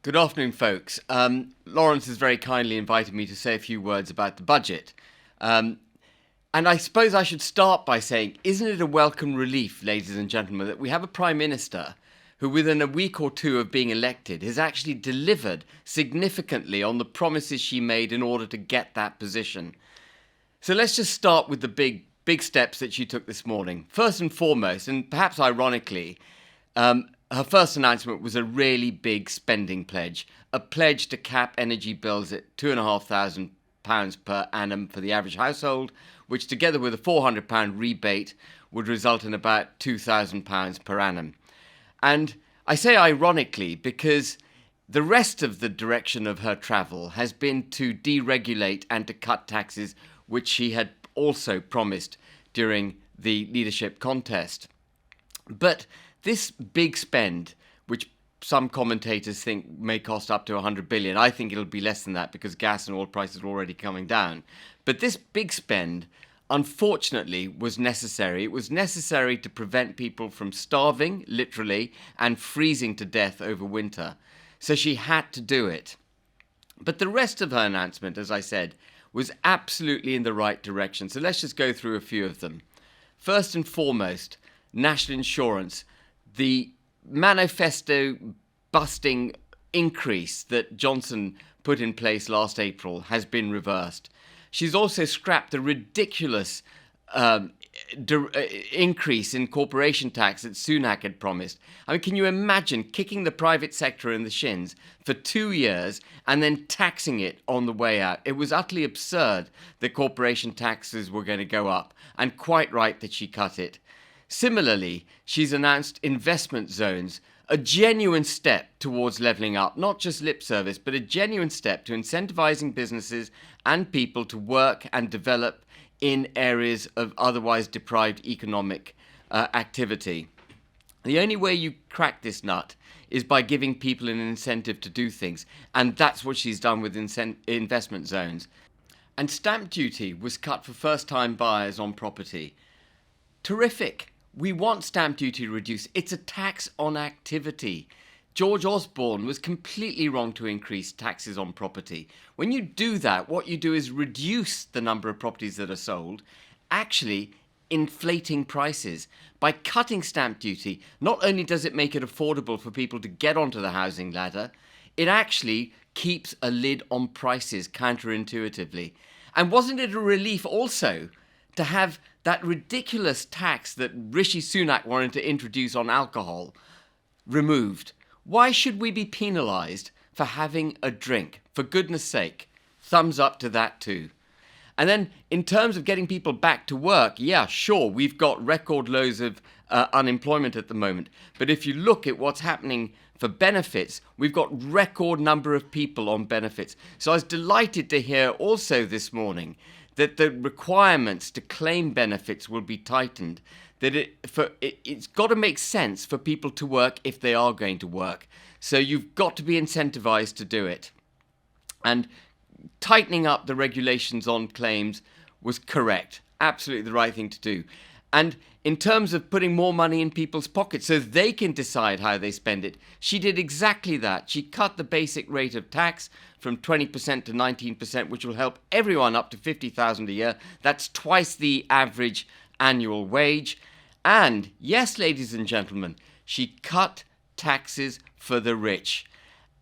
Good afternoon, folks. Lawrence has very kindly invited me to say a few words about the budget. And I suppose I should start by saying, isn't it a welcome relief, ladies and gentlemen, that we have a Prime Minister who, within a week or two of being elected, has actually delivered significantly on the promises she made in order to get that position. So let's just start with the big steps that she took this morning. First and foremost, and perhaps ironically, her first announcement was a really big spending pledge, a pledge to cap energy bills at £2,500 per annum for the average household, which together with a £400 rebate would result in about £2,000 per annum. And I say ironically because the rest of the direction of her travel has been to deregulate and to cut taxes, which she had also promised during the leadership contest. But this big spend, which some commentators think may cost up to 100 billion, I think it'll be less than that because gas and oil prices are already coming down. But this big spend, unfortunately, was necessary. It was necessary to prevent people from starving, literally, and freezing to death over winter. So she had to do it. But the rest of her announcement, as I said, was absolutely in the right direction. So let's just go through a few of them. First and foremost, national insurance. The manifesto busting increase that Johnson put in place last April has been reversed. She's also scrapped the ridiculous increase in corporation tax that Sunak had promised. I mean, can you imagine kicking the private sector in the shins for 2 years and then taxing it on the way out? It was utterly absurd that corporation taxes were going to go up, and quite right that she cut it. Similarly, she's announced investment zones, a genuine step towards levelling up, not just lip service, but a genuine step to incentivising businesses and people to work and develop in areas of otherwise deprived economic activity. The only way you crack this nut is by giving people an incentive to do things, and that's what she's done with investment zones. And stamp duty was cut for first-time buyers on property. Terrific. We want stamp duty reduced. It's a tax on activity. George Osborne was completely wrong to increase taxes on property. When you do that, what you do is reduce the number of properties that are sold, actually inflating prices. By cutting stamp duty, not only does it make it affordable for people to get onto the housing ladder, it actually keeps a lid on prices counterintuitively. And wasn't it a relief also to have that ridiculous tax that Rishi Sunak wanted to introduce on alcohol removed? Why should we be penalised for having a drink? For goodness sake, thumbs up to that too. And then in terms of getting people back to work, yeah, sure, we've got record lows of unemployment at the moment. But if you look at what's happening for benefits, we've got record number of people on benefits. So I was delighted to hear also this morning that the requirements to claim benefits will be tightened, that it's got to make sense for people to work if they are going to work. So you've got to be incentivized to do it. And tightening up the regulations on claims was correct, absolutely the right thing to do. And in terms of putting more money in people's pockets so they can decide how they spend it, she did exactly that. She cut the basic rate of tax from 20% to 19%, which will help everyone up to $50,000 a year. That's twice the average annual wage. And yes, ladies and gentlemen, she cut taxes for the rich.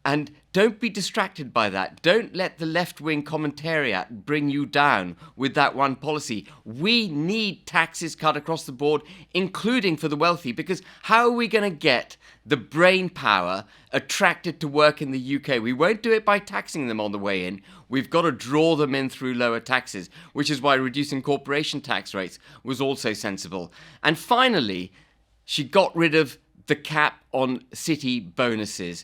And don't be distracted by that. Don't let the left-wing commentariat bring you down with that one policy. We need taxes cut across the board, including for the wealthy, because how are we going to get the brain power attracted to work in the UK? We won't do it by taxing them on the way in. We've got to draw them in through lower taxes, which is why reducing corporation tax rates was also sensible. And finally, she got rid of the cap on city bonuses.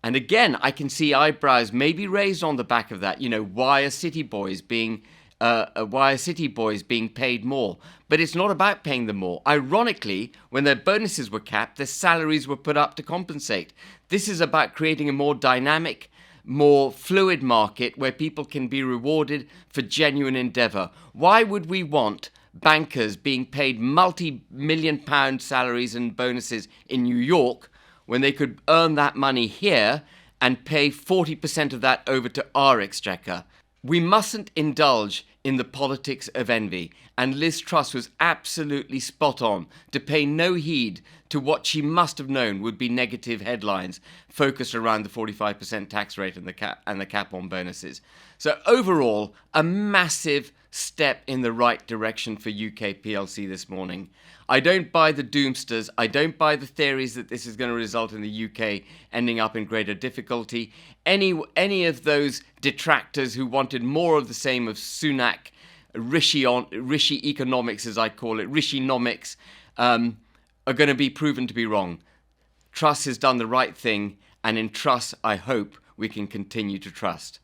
And again, I can see eyebrows maybe raised on the back of that. You know, why are city boys being paid more? But it's not about paying them more. Ironically, when their bonuses were capped, their salaries were put up to compensate. This is about creating a more dynamic, more fluid market where people can be rewarded for genuine endeavour. Why would we want bankers being paid multi-million pound salaries and bonuses in New York when they could earn that money here and pay 40% of that over to our exchequer. We mustn't indulge in the politics of envy, and Liz Truss was absolutely spot on to pay no heed to what she must have known would be negative headlines focused around the 45% tax rate and the cap on bonuses. So overall, a massive step in the right direction for UK PLC this morning. I don't buy the doomsters. I don't buy the theories that this is going to result in the UK ending up in greater difficulty. Any of those detractors who wanted more of the same of Sunak, Rishi economics, as I call it, Rishi-nomics, are going to be proven to be wrong. Truss has done the right thing, and in Truss, I hope we can continue to trust.